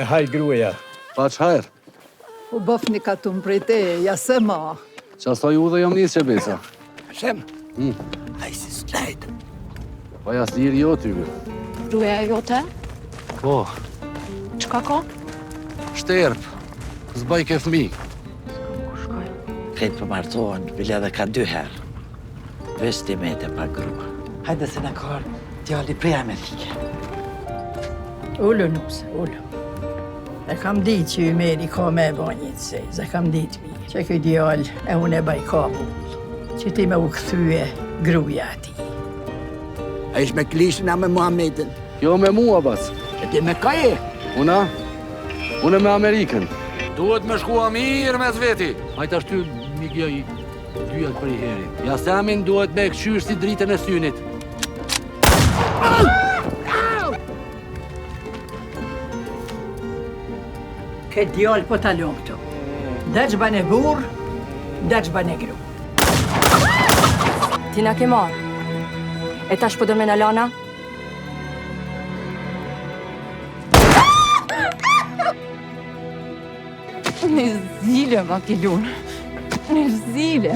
E haj gruaja. Pa qajrë? U bëfni ka të mprejte, ja se ma. Qa sa ju dhe jam njësë që besa? Shem, haj si s'lejt. Pa jas liri jo ty. Gruaja jote? Po, Çka ka? shterp. Zbaj ke fmi. Këtë përmartohen, bile edhe ka 2 herë. Vestimete pa grua. Hajde se në karë djali prej Amerike. Ullu nuse, ullu. E kam ditë që ju meri ka me e banjit se, e kam ditë mi. Që këj djall e unë e baj kapull. Që ti me u këthyje gruja ati. A ish me klishën a me Muhammedin? Jo me mua, bas. E ti me kaje? Una? Une me Amerikën. Duhet me shkua mirë me zveti. Hajta shty migja i dyjat për i heri. Ja Samin duhet me këqyr si dritën e synit. Këtë djall po talon këtu. Deq bane burë, deq bane gru. Ti na ke marrë. E tash po do me në lana? Në zile, ma ke lunë. Në zile.